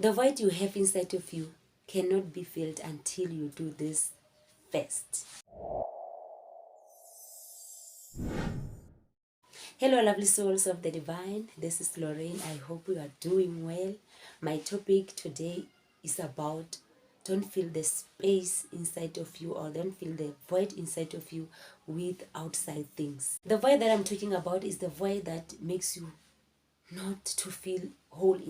The void you have inside of you cannot be filled until you do this first. Hello, lovely souls of the divine. This is Lorraine. I hope you are doing well. My topic today is about don't fill the space inside of you, or don't fill the void inside of you with outside things. The void that I'm talking about is the void that makes you not to feel whole.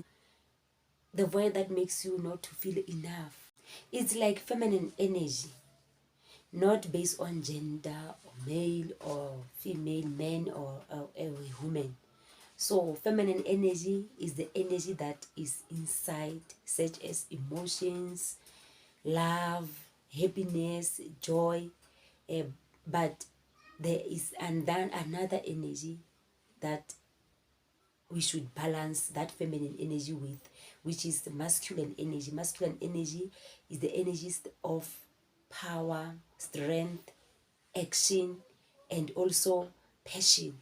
The void that makes you not to feel enough. It's like feminine energy, not based on gender or male or female, man or a woman. So feminine energy is the energy that is inside, such as emotions, love, happiness, joy. But there is and then another energy that we should balance that feminine energy with, which is the masculine energy. Masculine energy is the energies of power, strength, action, and also passion.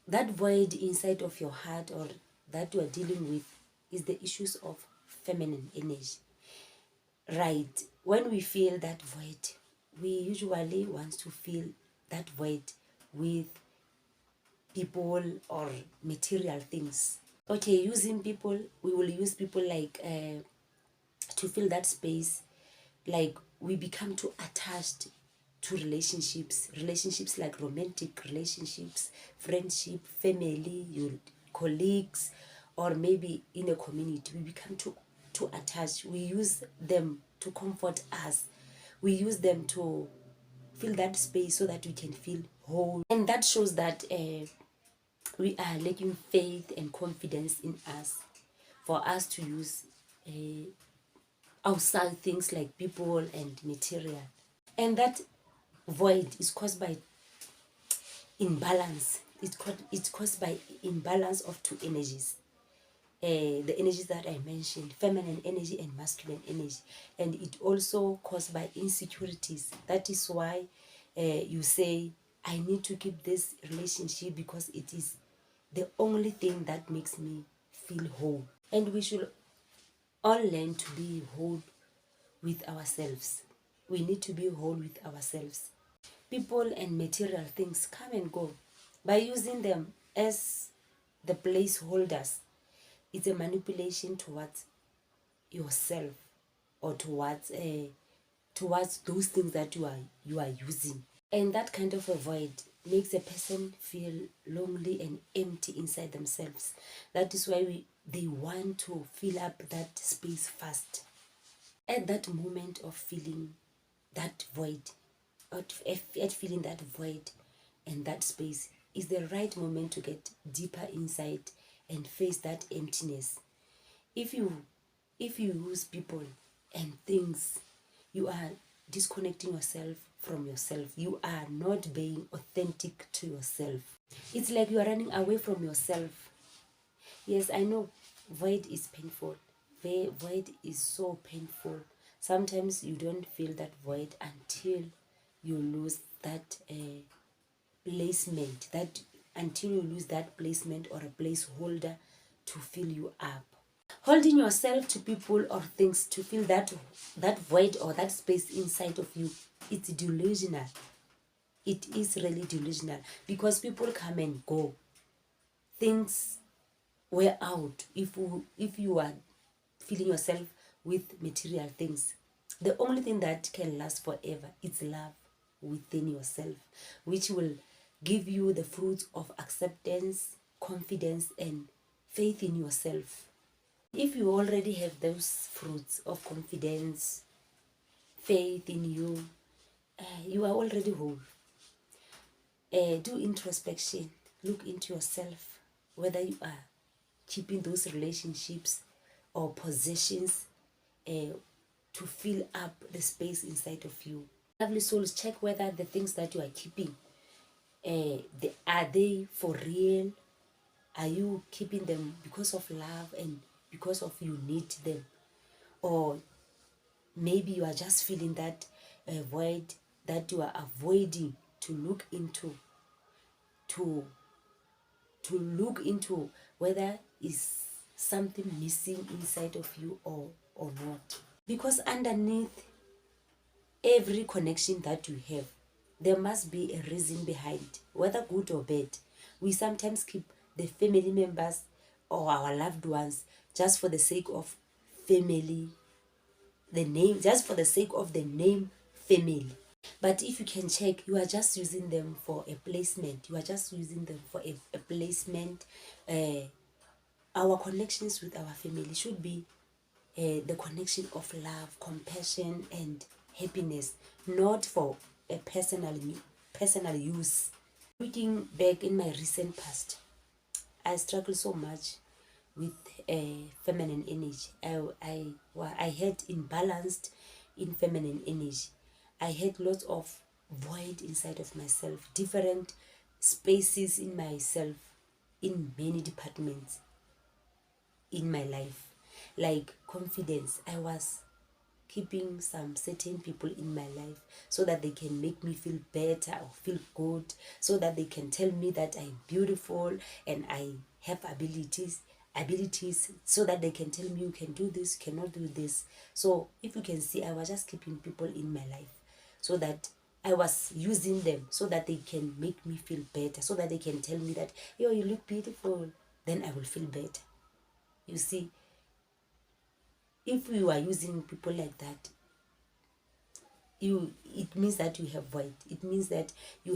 That void inside of your heart, or that you are dealing with, is the issues of feminine energy. Right, when we feel that void, we usually want to fill that void with people or material things. Okay, using people, we will use people like to fill that space. Like we become too attached to relationships like romantic relationships, friendship, family, your colleagues, or maybe in a community. We become too attached. We use them to comfort us. We use them to fill that space so that we can feel whole, and that shows that we are lacking faith and confidence in us for us to use outside things like people and material. And that void is caused by imbalance. It's caused by imbalance of two energies. The energies that I mentioned, feminine energy and masculine energy. And it also caused by insecurities. That is why you say, I need to keep this relationship because it is the only thing that makes me feel whole. And we should all learn to be whole with ourselves. We need to be whole with ourselves. People and material things come and go. By using them as the placeholders, it's a manipulation towards yourself, or towards those things that you are using. And that kind of a void makes a person feel lonely and empty inside themselves. That is why they want to fill up that space fast. At that moment of feeling that void, at feeling that void and that space, is the right moment to get deeper inside and face that emptiness. If you use people and things, you are disconnecting yourself from yourself. You are not being authentic to yourself. It's like you are running away from yourself. Yes, I know void is painful. Void is so painful. Sometimes you don't feel that void until you lose that placement, that until you lose that placement or a placeholder to fill you up. Holding yourself to people or things to fill that void or that space inside of you, it's delusional. It is really delusional, because people come and go. Things wear out if you are filling yourself with material things. The only thing that can last forever is love within yourself, which will give you the fruits of acceptance, confidence, and faith in yourself. If you already have those fruits of confidence, faith in you, you are already whole. Do introspection. Look into yourself, whether you are keeping those relationships or possessions to fill up the space inside of you. Lovely souls, check whether the things that you are keeping, are they for real? Are you keeping them because of love and because of you need them? Or maybe you are just feeling that void that you are avoiding to look into, to look into whether is something missing inside of you or not. Because underneath every connection that you have, there must be a reason behind, whether good or bad. We sometimes keep the family members or our loved ones just for the sake of family, the name, just for the sake of the name family. But if you can check, you are just using them for a placement. You are just using them for a placement. Our connections with our family should be the connection of love, compassion, and happiness, not for a personal use. Looking back in my recent past, I struggled so much with feminine energy. I had imbalanced in feminine energy. I had lots of void inside of myself, different spaces in myself, in many departments in my life. Like confidence, I was keeping some certain people in my life so that they can make me feel better or feel good, so that they can tell me that I'm beautiful and I have abilities, so that they can tell me you can do this, you cannot do this. So if you can see, I was just keeping people in my life so that I was using them so that they can make me feel better, so that they can tell me that, yo, you look beautiful, then I will feel better. You see, if you are using people like that, it means that you have void. It means that you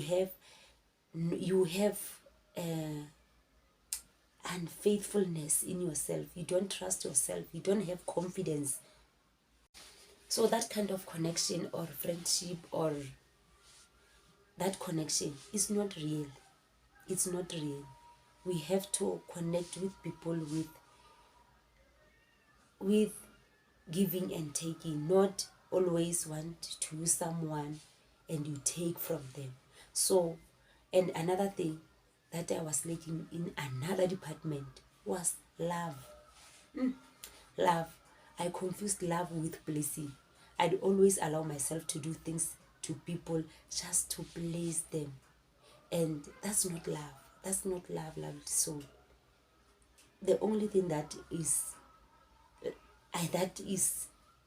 have unfaithfulness in yourself. You don't trust yourself. You don't have confidence. So that kind of connection or friendship or that connection is not real. It's not real. We have to connect with people with giving and taking, not always want to use someone and you take from them. So, and another thing that I was lacking in another department was love. Love. I confused love with blessing. I'd always allow myself to do things to people just to please them. And that's not love. That's not love, loved soul. The only thing that is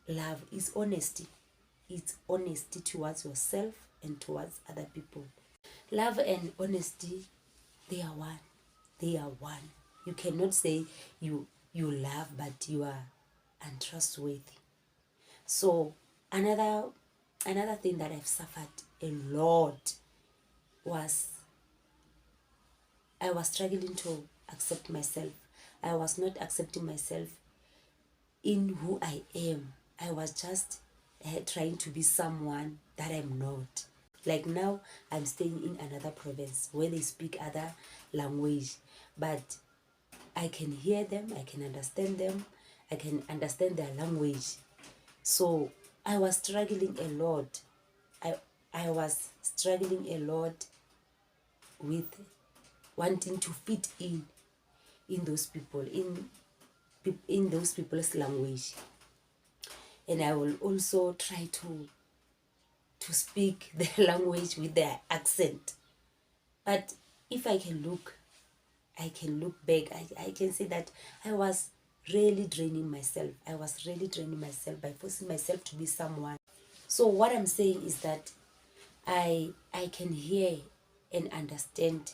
love is honesty. It's honesty towards yourself and towards other people. Love and honesty, they are one. They are one. You cannot say you love but you are untrustworthy. So another thing that I've suffered a lot was I was struggling to accept myself. I was not accepting myself in who I am. I was just trying to be someone that I'm not. Like now, I'm staying in another province where they speak other language, but I can hear them, I can understand them, I can understand their language. So I was struggling a lot. I was struggling a lot with wanting to fit in those people, in those people's language. And I will also try to speak their language with their accent. But if I can look back, I can say that I was really draining myself. I was really draining myself by forcing myself to be someone. So what I'm saying is that I can hear and understand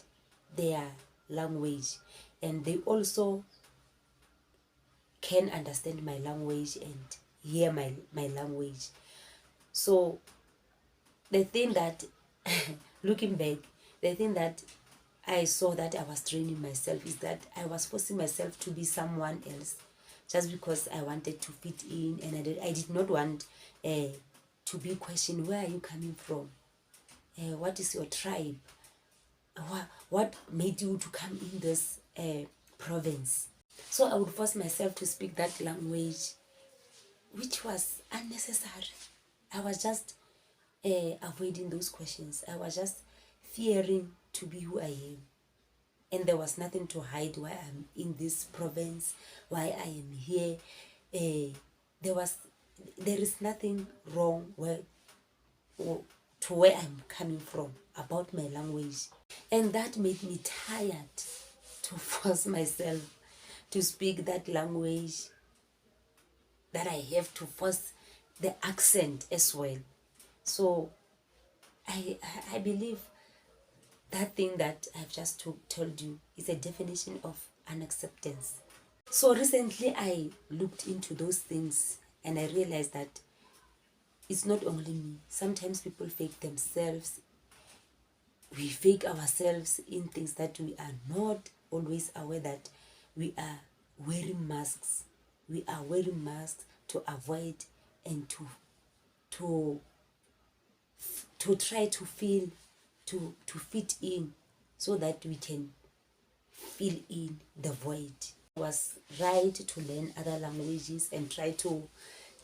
their language, and they also can understand my language and hear my language. So the thing that looking back, the thing that I saw that I was training myself is that I was forcing myself to be someone else just because I wanted to fit in, and I did not want to be questioned, where are you coming from? What is your tribe? What made you to come in this province? So I would force myself to speak that language, which was unnecessary. I was just avoiding those questions. I was just fearing to be who I am. And there was nothing to hide why I'm in this province, why I am here. There is nothing wrong to where I'm coming from about my language. And that made me tired to force myself to speak that language, that I have to force the accent as well. So I believe that thing that I've just told you is a definition of unacceptance. So recently I looked into those things and I realized that it's not only me. Sometimes people fake themselves. We fake ourselves in things that we are not always aware that we are wearing masks. We are wearing masks to avoid and to to try to feel to fit in so that we can fill in the void. It was right to learn other languages and try to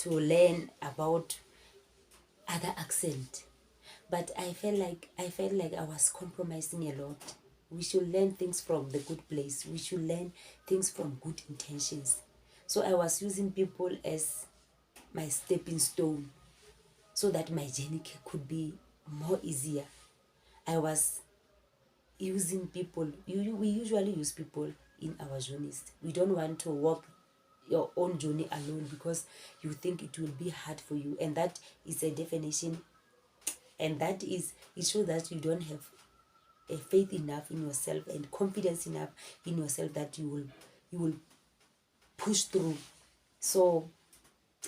learn about other accent, but I felt like I was compromising a lot. We should learn things from the good place. We should learn things from good intentions. So I was using people as my stepping stone so that my journey could be more easier. I was using people. We usually use people in our journeys. We don't want to walk your own journey alone because you think it will be hard for you, and that is a definition, and that is it shows that you don't have a faith enough in yourself and confidence enough in yourself that you will push through. So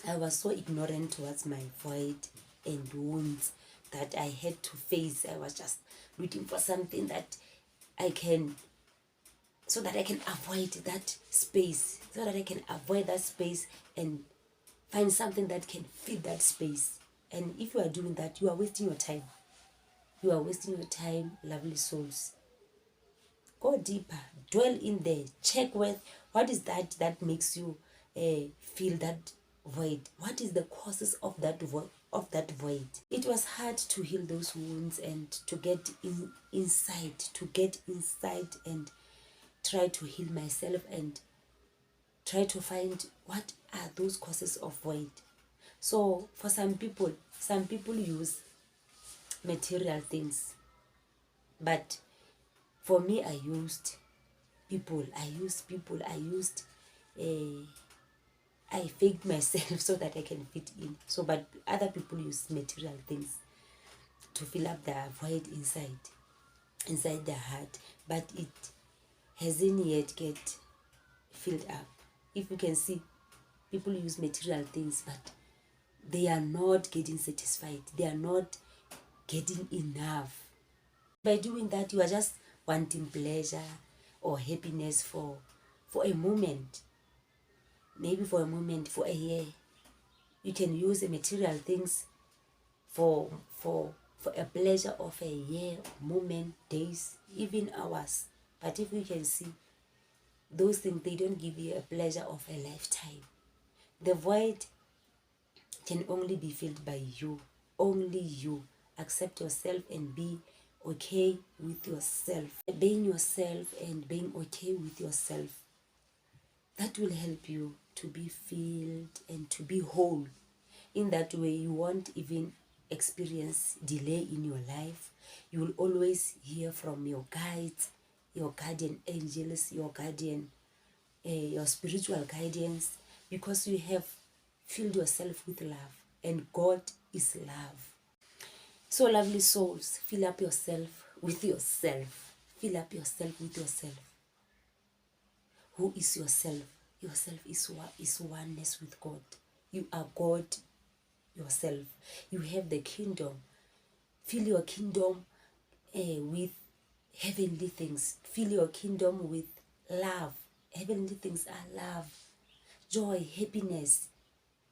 I was so ignorant towards my void and wounds that I had to face. I was just looking for something that I can, so that I can avoid that space, so that I can avoid that space and find something that can fill that space. And if you are doing that, you are wasting your time. You are wasting your time, lovely souls. Go deeper, dwell in there, check what is that makes you feel that void. What is the causes of that void? It was hard to heal those wounds and to get inside and try to heal myself and try to find what are those causes of void. So for some people use material things, but for me I used people. I faked myself so that I can fit in. So but other people use material things to fill up their void inside their heart, but it hasn't yet get filled up. If you can see, people use material things, but they are not getting satisfied. They are not getting enough. By doing that, you are just wanting pleasure or happiness for a moment. Maybe for a moment, for a year. You can use the material things for a pleasure of a year, moment, days, even hours. But if you can see, those things, they don't give you a pleasure of a lifetime. The void can only be filled by you. Only you. Accept yourself and be okay with yourself. Being yourself and being okay with yourself, that will help you to be filled and to be whole. In that way, you won't even experience delay in your life. You will always hear from your guides, your guardian angels, your guardian, your spiritual guidance, because you have filled yourself with love, and God is love. So lovely souls, fill up yourself with yourself. Fill up yourself with yourself. Who is yourself? Yourself is oneness with God. You are God yourself. You have the kingdom. Fill your kingdom with heavenly things. Fill your kingdom with love. Heavenly things are love, joy, happiness,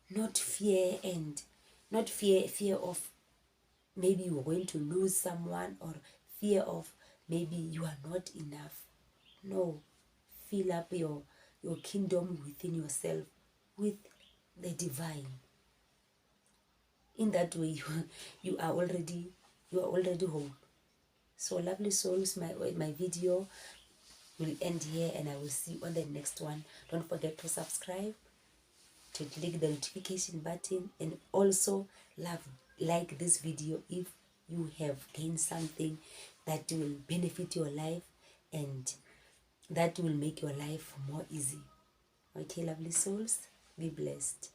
not fear, and not fear of maybe you are going to lose someone, or fear of maybe you are not enough. No, fill up your kingdom within yourself with the divine. In that way, you are already whole. So lovely souls, my video will end here, and I will see you on the next one. Don't forget to subscribe, to click the notification button, and also like this video if you have gained something that will benefit your life and that will make your life more easy. Okay, lovely souls, be blessed.